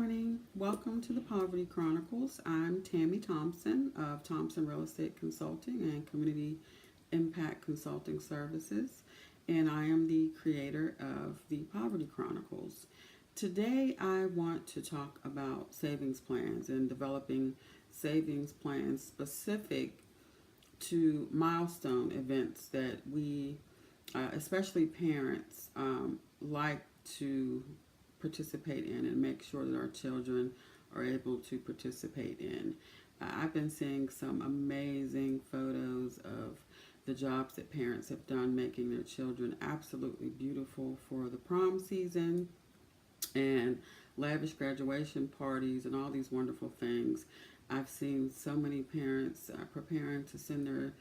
morning. Welcome to the Poverty Chronicles. I'm Tammy Thompson of Thompson Real Estate Consulting and Community Impact Consulting Services, and I am the creator of the Poverty Chronicles. Today, I want to talk about savings plans and developing savings plans specific to milestone events that we, especially parents, like to participate in and make sure that our children are able to participate in. I've been seeing some amazing photos of the jobs that parents have done making their children absolutely beautiful for the prom season and lavish graduation parties and all these wonderful things. I've seen so many parents preparing to send their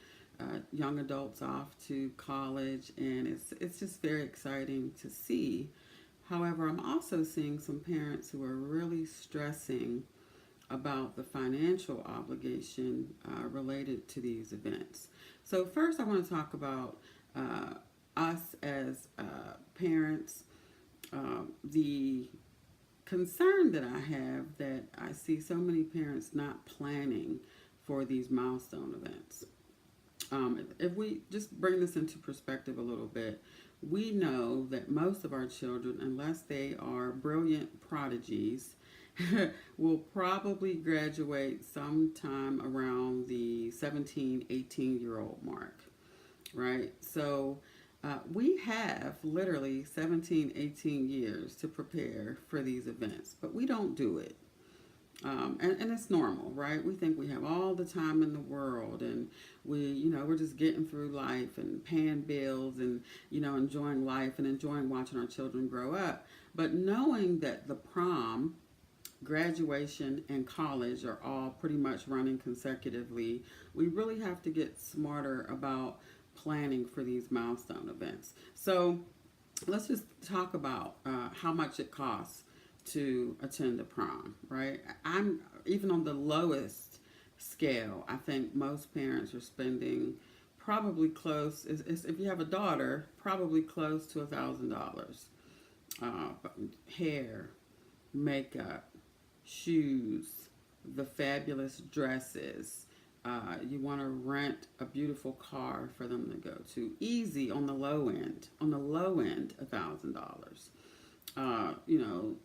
young adults off to college, and it's just very exciting to see. However, I'm also seeing some parents who are really stressing about the financial obligation related to these events. So first, I want to talk about us as parents. The concern that I have that I see so many parents not planning for these milestone events. If we just bring this into perspective a little bit, we know that most of our children, unless they are brilliant prodigies, will probably graduate sometime around the 17, 18-year-old mark, right? So we have literally 17, 18 years to prepare for these events, but we don't do it. And it's normal, right? We think we have all the time in the world, and we're just getting through life and paying bills and, enjoying life and enjoying watching our children grow up. But knowing that the prom, graduation, and college are all pretty much running consecutively, we really have to get smarter about planning for these milestone events. So let's just talk about how much it costs to attend a prom, right? I'm even on the lowest scale. I think most parents are spending probably close, if you have a daughter, probably close to $1,000. Hair, makeup, shoes, the fabulous dresses. You want to rent a beautiful car for them to go to. Easy on the low end. On the low end, $1,000.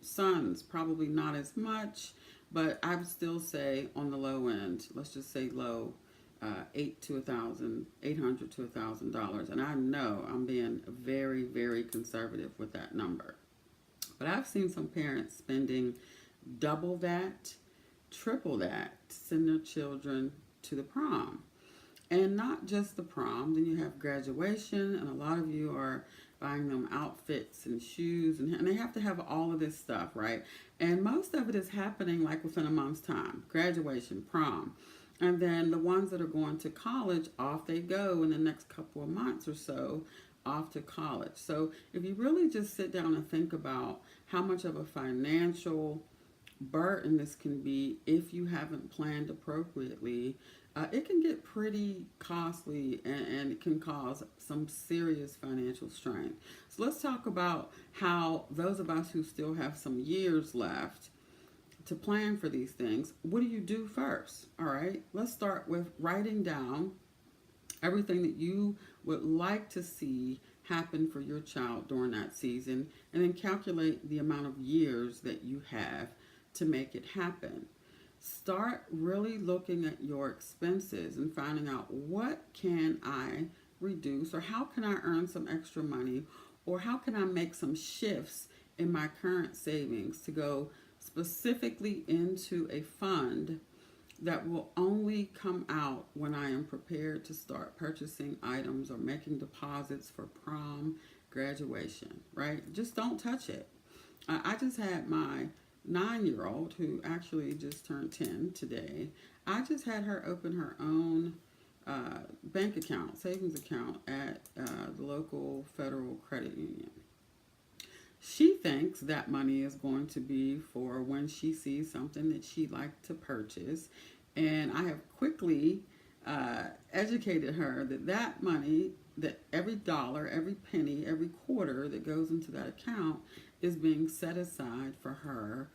Sons, probably not as much, but I would still say on the low end, let's just say low, $800 to $1,000. And I know I'm being very, very conservative with that number. But I've seen some parents spending double that, triple that to send their children to the prom. And not just the prom, then you have graduation, and a lot of you are buying them outfits and shoes, and they have to have all of this stuff, right? And most of it is happening like within a month's time. Graduation, prom. And then the ones that are going to college, off they go in the next couple of months or so, off to college. So if you really just sit down and think about how much of a financial burden this can be if you haven't planned appropriately, it can get pretty costly, and it can cause some serious financial strain. So let's talk about how those of us who still have some years left to plan for these things, what do you do first? All right, let's start with writing down everything that you would like to see happen for your child during that season, and then calculate the amount of years that you have to make it happen. Start really looking at your expenses and finding out, what can I reduce, or how can I earn some extra money, or how can I make some shifts in my current savings to go specifically into a fund that will only come out when I am prepared to start purchasing items or making deposits for prom, graduation, right? Just don't touch it. I just had my 9-year-old, who actually just turned 10 today. I just had her open her own bank account, savings account at the local federal credit union. She thinks that money is going to be for when she sees something that she'd like to purchase. And I have quickly educated her that money, that every dollar, every penny, every quarter that goes into that account is being set aside for her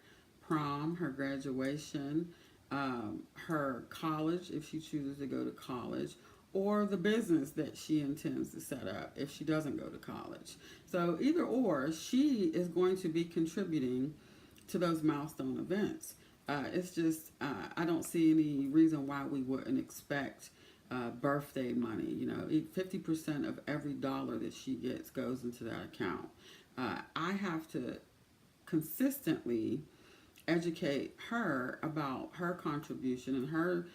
prom, her graduation, her college if she chooses to go to college, or the business that she intends to set up if she doesn't go to college. So either or, she is going to be contributing to those milestone events. It's just, I don't see any reason why we wouldn't expect birthday money. 50% of every dollar that she gets goes into that account. I have to consistently educate her about her contribution and her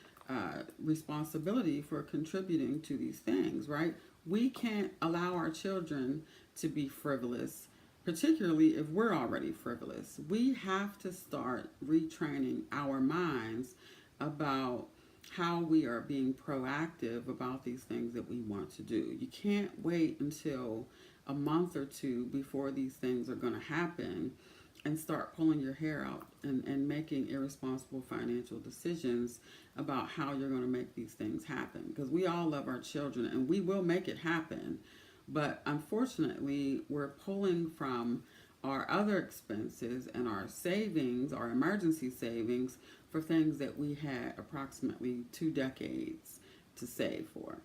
responsibility for contributing to these things, right? We can't allow our children to be frivolous, particularly if we're already frivolous. We have to start retraining our minds about how we are being proactive about these things that we want to do. You can't wait until a month or two before these things are going to happen and start pulling your hair out and making irresponsible financial decisions about how you're going to make these things happen. Because we all love our children and we will make it happen. But unfortunately, we're pulling from our other expenses and our savings, our emergency savings, for things that we had approximately 2 decades to save for.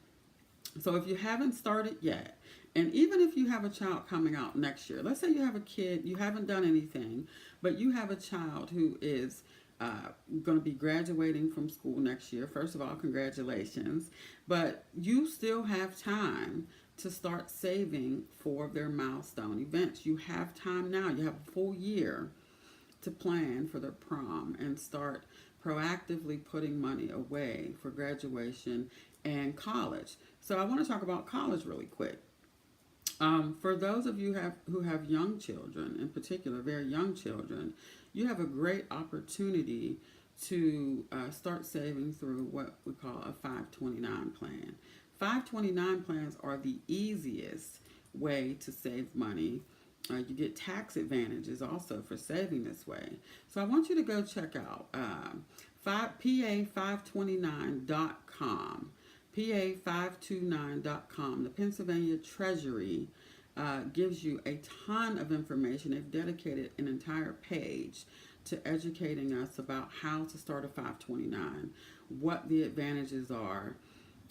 So if you haven't started yet, and even if you have a child coming out next year, let's say you have a kid, you haven't done anything, but you have a child who is going to be graduating from school next year. First of all, congratulations. But you still have time to start saving for their milestone events. You have time now. You have a full year to plan for their prom and start proactively putting money away for graduation and college. So I want to talk about college really quick. For those of you who have young children, in particular, very young children, you have a great opportunity to start saving through what we call a 529 plan. 529 plans are the easiest way to save money. You get tax advantages also for saving this way. So I want you to go check out pa529.com. pa529.com. The Pennsylvania Treasury gives you a ton of information. They've dedicated an entire page to educating us about how to start a 529, what the advantages are,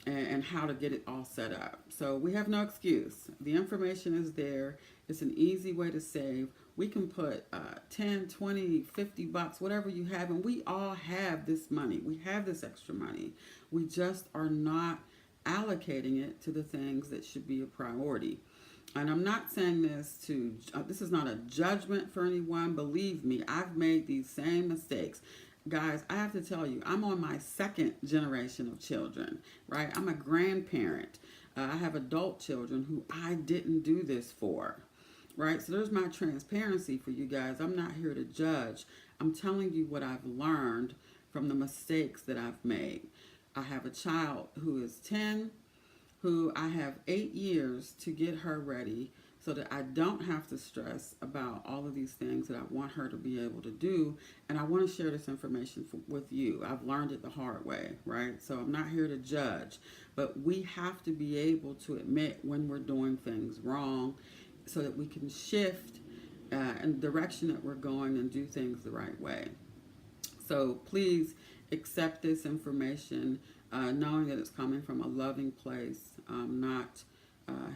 and how to get it all set up. So we have no excuse. The information is there. It's an easy way to save. We can put 10, 20, 50 bucks, whatever you have, and we all have this money. We have this extra money. We just are not allocating it to the things that should be a priority. And I'm not saying this this is not a judgment for anyone. Believe me, I've made these same mistakes. Guys, I have to tell you, I'm on my second generation of children, right? I'm a grandparent. I have adult children who I didn't do this for, right? So there's my transparency for you guys. I'm not here to judge. I'm telling you what I've learned from the mistakes that I've made. I have a child who is 10, who I have 8 years to get her ready so that I don't have to stress about all of these things that I want her to be able to do. And I want to share this information with you. I've learned it the hard way, right? So I'm not here to judge, but we have to be able to admit when we're doing things wrong so that we can shift in the direction that we're going and do things the right way. So please accept this information, knowing that it's coming from a loving place, not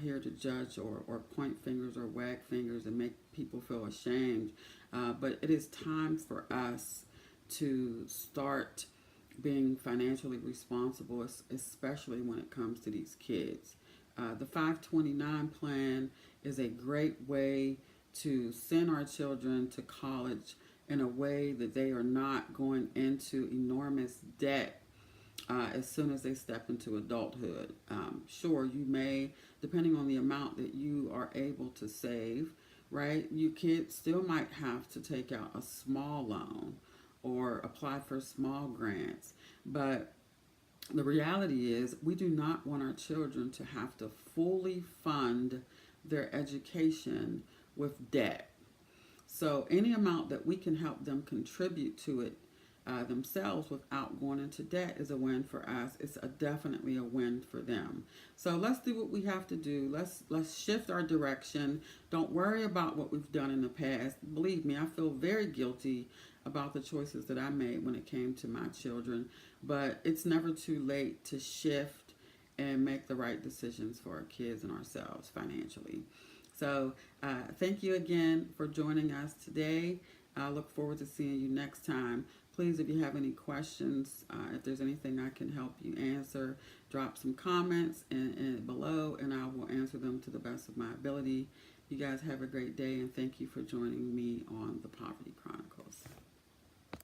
here to judge or point fingers or wag fingers and make people feel ashamed. But it is time for us to start being financially responsible, especially when it comes to these kids. The 529 plan is a great way to send our children to college in a way that they are not going into enormous debt as soon as they step into adulthood. Sure, you may, depending on the amount that you are able to save, right? You kids still might have to take out a small loan or apply for small grants. But the reality is we do not want our children to have to fully fund their education with debt. So any amount that we can help them contribute to it themselves without going into debt is a win for us. It's definitely a win for them. So let's do what we have to do. Let's shift our direction. Don't worry about what we've done in the past. Believe me, I feel very guilty about the choices that I made when it came to my children. But it's never too late to shift and make the right decisions for our kids and ourselves financially. So, thank you again for joining us today. I look forward to seeing you next time. Please, if you have any questions, if there's anything I can help you answer, drop some comments below, and I will answer them to the best of my ability. You guys have a great day, and thank you for joining me on the Poverty Chronicles.